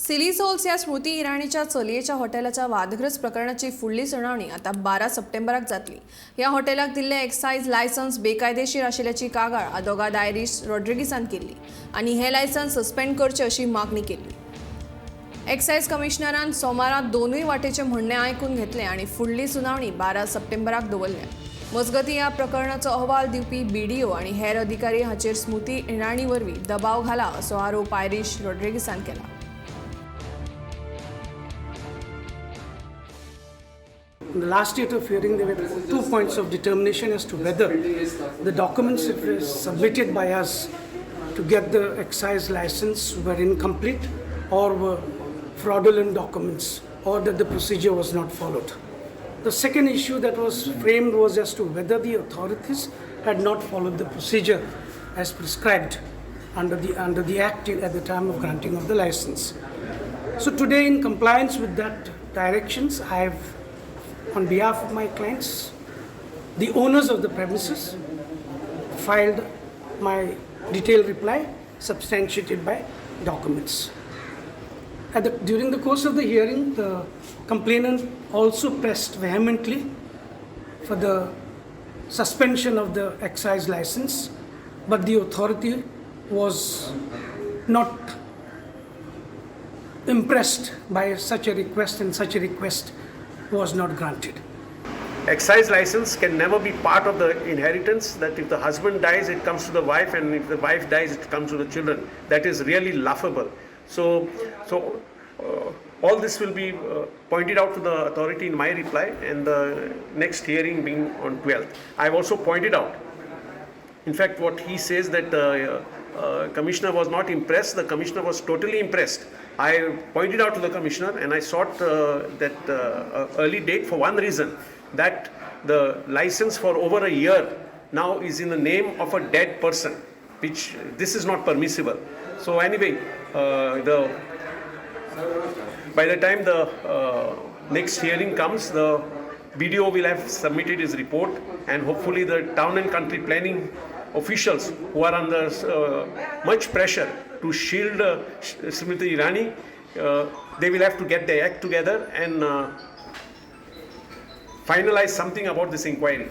सिलिसोल्स या स्मृती इराणीच्या चलयेच्या हॉटेलाच्या वादग्रस्त प्रकरणाची फुडली सुनावणी आता 12 सप्टेंबराक जातली। ह्या हॉटेलाक दिल्ले एक्सायज लायसन्स बेकायदेशीर आशिल्ल्याची कागाळ अदोगाद आयरिश रॉड्रिगीसान केली आणि हे लायसन्स सस्पेंड करचे अशी मागणी केली। एक्सायज कमिशनरान सोमारात दोनूय वाटेचे म्हणणे आयकून घेतले आणि फुडली सुनावणी 12 सप्टेंबराक दवरल्या। मजगती ह्या प्रकरणाचो अहवाल दिवपी बीडीओ आणि हेर अधिकारी हाचेर स्मृती इराणी वरवीं दबाव घाला असो आरोप आयरिश रॉड्रिगीसान केला। In the last date of hearing, there were 2 points of determination as to whether the documents that were submitted by us to get the excise license were incomplete or were fraudulent documents or that the procedure was not followed. The second issue that was framed was as to whether the authorities had not followed the procedure as prescribed under the Act at the time of granting of the license. So today, in compliance with that directions, I have, on behalf of my clients, the owners of the premises, filed my detailed reply substantiated by documents. During the course of the hearing, the complainant also pressed vehemently for the suspension of the excise license, but the authority was not impressed by such a request, and such a request was not granted. Excise license can never be part of the inheritance, that if the husband dies it comes to the wife, and if the wife dies it comes to the children. That is really laughable. So all this will be pointed out to the authority in my reply, and the next hearing being on 12th. I have also pointed out, in fact, what he says that commissioner was not impressed. The commissioner was totally impressed. I pointed out to the commissioner and I sought that early date for one reason, that the license for over a year now is in the name of a dead person, which this is not permissible. So anyway, by the time the next hearing comes, the BDO will have submitted his report, and hopefully the town and country planning officials who are under much pressure to shield Smriti Irani, they will have to get their act together and finalize something about this inquiry.